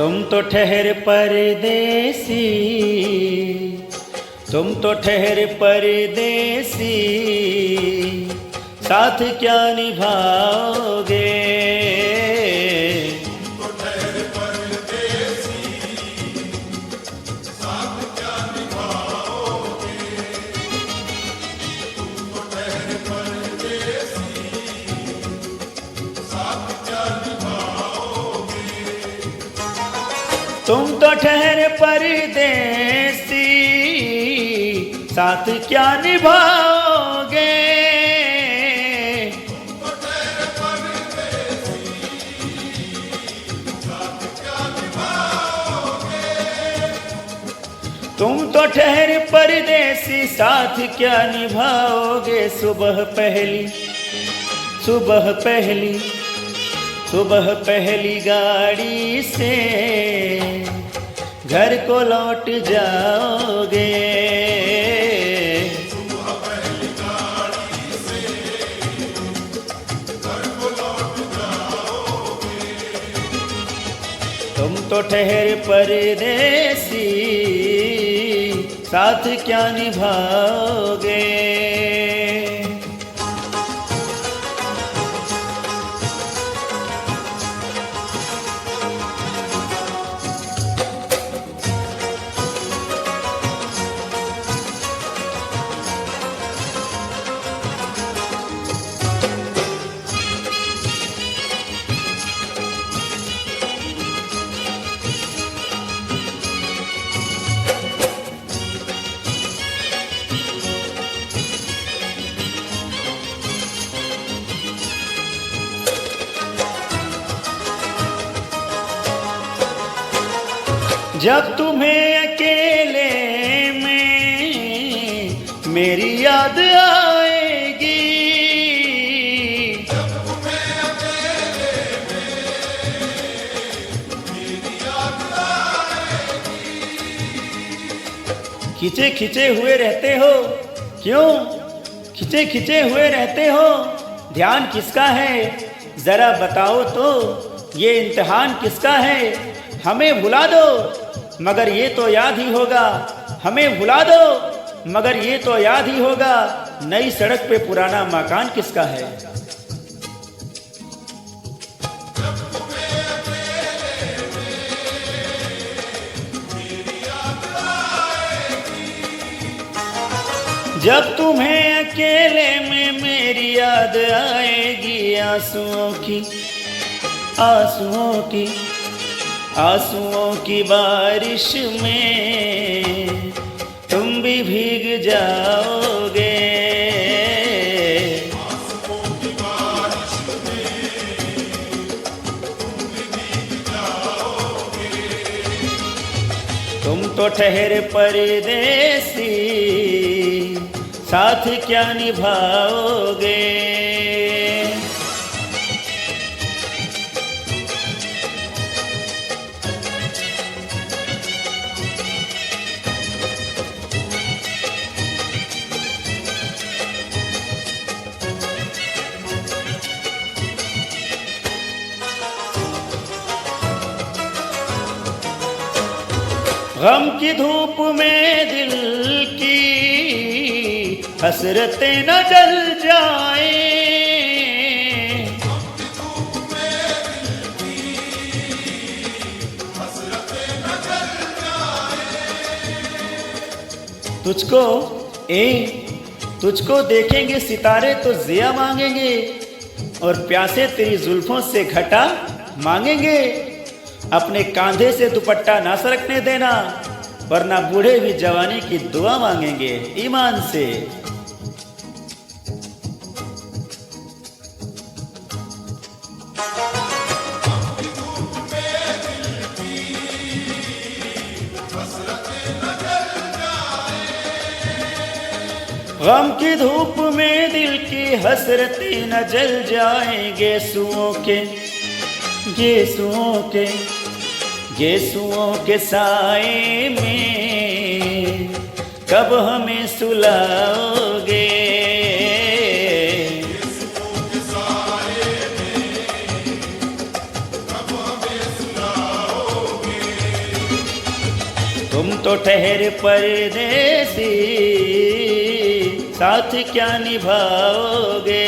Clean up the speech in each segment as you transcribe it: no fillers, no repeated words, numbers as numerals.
तुम तो ठहर परदेसी, तुम तो ठहर परदेसी, साथ क्या निभाओगे। तुम तो ठहर परदेसी, साथ क्या निभाओगे। तुम तो ठहर परदेसी, साथ क्या निभाओगे। तुम तो ठहर परदेसी, साथ क्या निभाओगे। तुम तो ठहर परदेसी, साथ क्या निभाओगे। सुबह पहली, सुबह पहली, सुबह पहली गाड़ी से घर को लौट जाओगे। सुबह पहली गाड़ी से घर को लौट जाओगे। तुम तो ठहर परदेसी, साथ क्या निभाओगे। जब तुम्हें अकेले में मेरी याद आएगी, जब तुम्हें अकेले में मेरी याद आएगी। खिंचे खिंचे हुए रहते हो, क्यों खिंचे खिंचे हुए रहते हो। ध्यान किसका है जरा बताओ तो, ये इम्तिहान किसका है। हमें भुला दो मगर ये तो याद ही होगा, हमें भुला दो मगर ये तो याद ही होगा। नई सड़क पे पुराना मकान किसका है। जब तुम्हें अकेले में मेरी याद आएगी, आंसुओं की, आंसुओं की, आंसुओं की बारिश में तुम भी भीग जाओगे। आंसुओं की बारिश में तुम भी भीग जाओगे। तुम तो ठहर परदेसी, साथ क्या निभाओगे। गम की धूप में दिल की हसरतें न जल जाए। तुझको तुझको देखेंगे सितारे तो जिया मांगेंगे, और प्यासे तेरी जुल्फों से घटा मांगेंगे। अपने कांधे से दुपट्टा ना सरकने देना, वरना बूढ़े भी जवानी की दुआ मांगेंगे ईमान से। गम की धूप में दिल की हसरतें न जल जाएंगे। गेसुओं के, गेसुओं के, गेसुओं के साए में कब हमें सुलाओगे। कब हमें सुनाओगे। तो ठहर परदेसी, साथ क्या निभाओगे।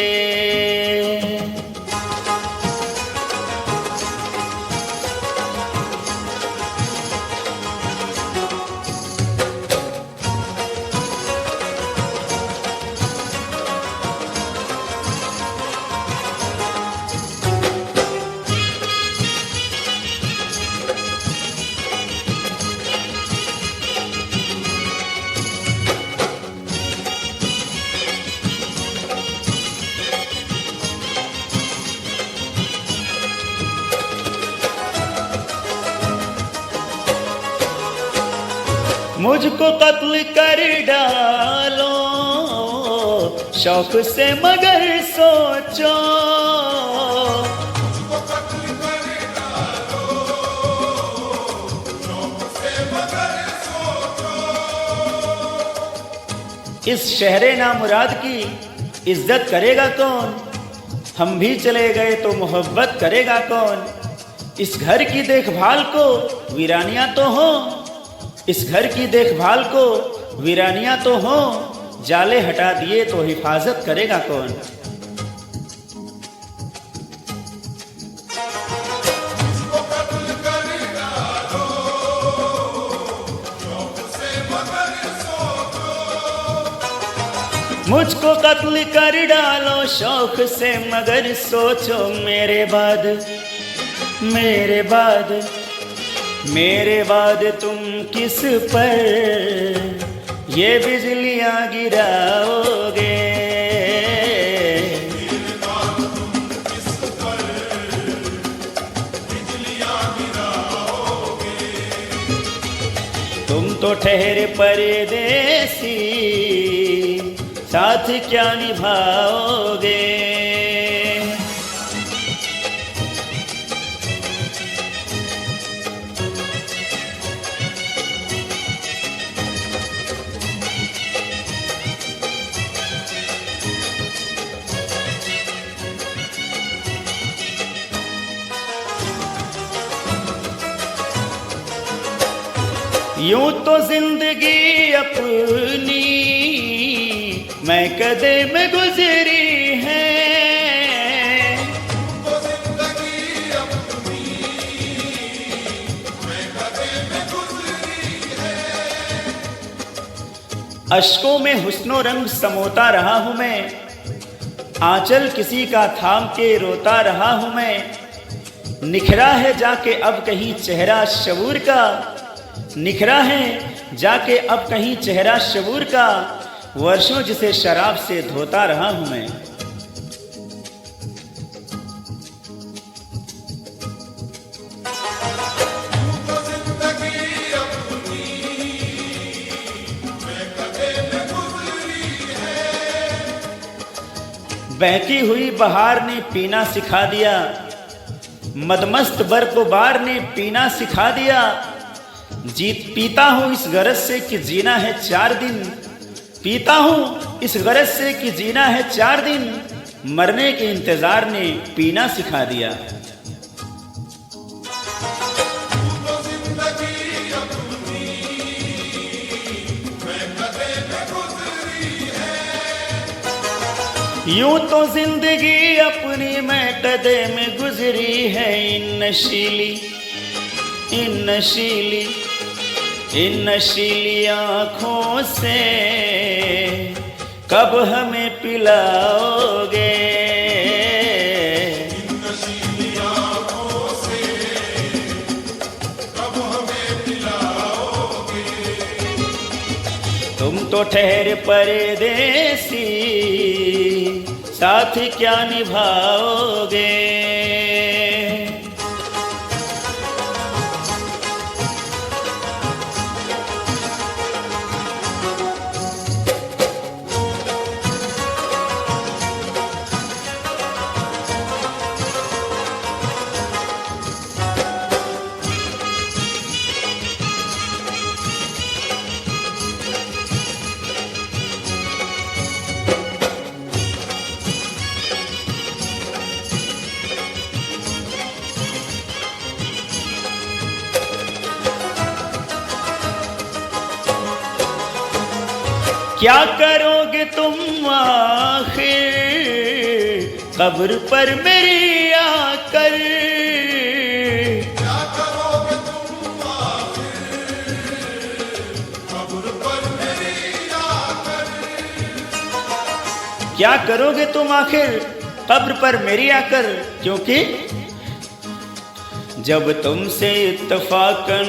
मुझको कत्ल कर डालो शौक से मगर सोचो, मुझको कत्ल कर डालो शौक से मगर सोचो। इस शहरे नामुराद की इज्जत करेगा कौन, हम भी चले गए तो मोहब्बत करेगा कौन। इस घर की देखभाल को वीरानियां तो हो, इस घर की देखभाल को वीरानियां तो हो, जाले हटा दिए तो हिफाजत करेगा कौन। मुझको कत्ल कर डालो शौक से मगर सोचो। मुझको कत्ल कर डालो शौक से मगर सोचो, मेरे बाद मेरे बाद मेरे बाद तुम किस पर ये बिजलियां गिराओगे। मेरे बाद तुम किस पर बिजलियां गिराओगे। तुम तो ठहरे परदेसी, साथ क्या निभाओगे। यूं तो जिंदगी अपनी मैं कदे में गुजरी है, तो जिंदगी अपनी मैं कदे में गुजरी है। अश्कों में हुस्नो रंग समोता रहा हूं मैं, आंचल किसी का थाम के रोता रहा हूं मैं। निखरा है जाके अब कहीं चेहरा शबूर का, निखरा है जाके अब कहीं चेहरा शबूर का, वर्षों जिसे शराब से धोता रहा हूं मैं। तो जिंदगी अपनी मैं कदे में गुजरी है। बहती हुई बहार ने पीना सिखा दिया, मदमस्त बर्फबार ने पीना सिखा दिया। जीत पीता हूं इस गरज से कि जीना है 4 दिन, पीता हूं इस गरज से कि जीना है 4 दिन, मरने के इंतजार ने पीना सिखा दिया। तो जिंदगी अपनी मैं कदे में गुजरी है। यूं तो जिंदगी अपनी मैं कदे में गुजरी है। इन नशीली आँखों से कब हमें पिलाओगे। इन नशीली आँखों से कब हमें पिलाओगे। तुम तो ठहर परदेसी, साथ क्या निभाओगे। क्या करोगे तुम आखिर कब्र पर मेरी आकर? क्या करोगे तुम आखिर कब्र पर मेरी आकर? क्या करोगे तुम आखिर कब्र पर मेरी आकर? क्योंकि जब तुमसे इत्तफाकन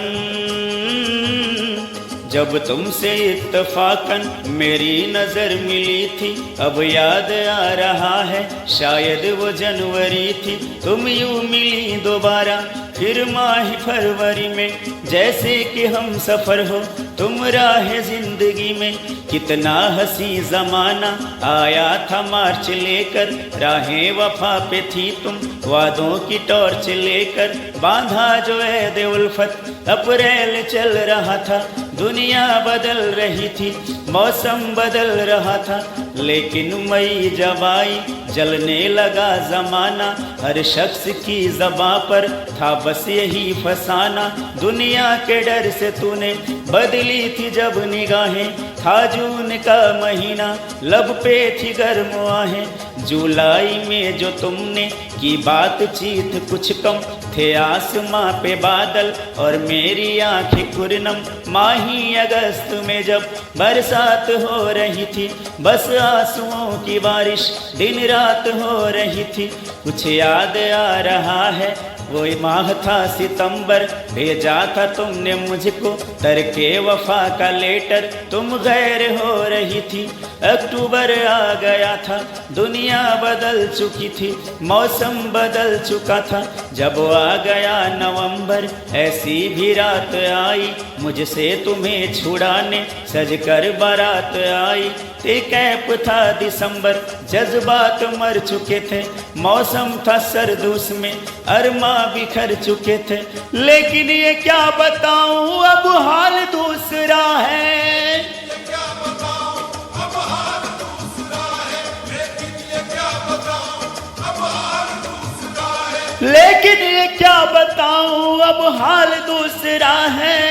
मेरी नजर मिली थी, अब याद आ रहा है शायद वो जनवरी थी। तुम यूं मिली दोबारा फिर माह फरवरी में, जैसे कि हम सफर हो तुम राह जिंदगी में। कितना हंसी जमाना आया था मार्च लेकर, राहें वफा पे थी तुम वादों की टॉर्च लेकर। बांधा जो ऐद उल्फत अप्रैल चल रहा था, दुनिया बदल रही थी, मौसम बदल रहा था। लेकिन मई जब आई जलने लगा जमाना, हर शख्स की ज़बां पर था बस यही फसाना। दुनिया के डर से तूने बदली थी जब निगाहें, था जून का महीना लब पे थी गर्म आहें। जुलाई में जो तुमने की बातचीत कुछ कम थे आसमां पे बादल और मेरी आंखें खुरनम। माही अगस्त में जब बरसात हो रही थी, बस आंसुओं की बारिश दिन रात हो रही थी। कुछ याद आ रहा है वो माह था सितंबर, भेजा था तुमने मुझको तरके वफा का लेटर। तुम गैर हो रही थी, अक्टूबर आ गया था, दुनिया बदल चुकी थी, मौसम बदल चुका था। जब आ गया नवंबर ऐसी भी रात आई, मुझसे तुम्हें छुड़ाने सजकर बारात आई। ते कैप था दिसंबर, जज्बात मर चुके थे, मौसम था सर्द उसमें अरमा बिखर चुके थे। लेकिन ये क्या बताऊं अब हाल दूसरा है, क्या बताऊं अब हाल दूसरा है। लेकिन ये क्या बताऊं अब हाल दूसरा है। लेकिन ये क्या बताऊं अब हाल दूसरा है।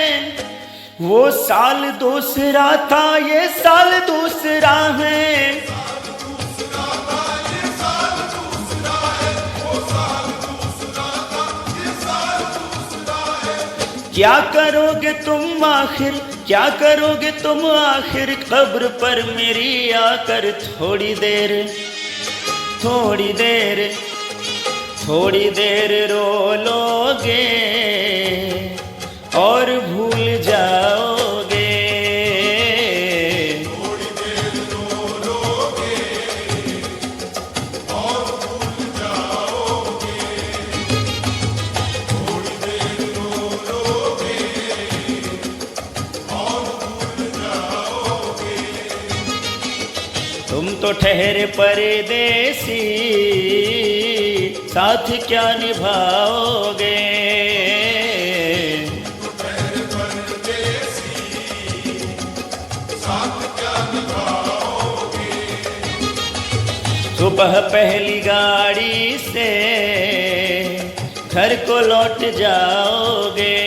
वो साल दूसरा था ये साल दूसरा है। साल दूसरा था ये साल दूसरा है। वो साल दूसरा था ये साल दूसरा है। क्या करोगे तुम आखिर, क्या करोगे तुम आखिर कब्र पर मेरी आकर? थोड़ी देर थोड़ी देर थोड़ी देर रो लोगे और भूल जाओगे। थोड़ी देर रो लोगे और भूल जाओगे। थोड़ी देर रो लोगे और भूल जाओगे। तुम तो ठहरे परदेसी, साथ क्या निभाओगे? सुबह पहली गाड़ी से घर को लौट जाओगे।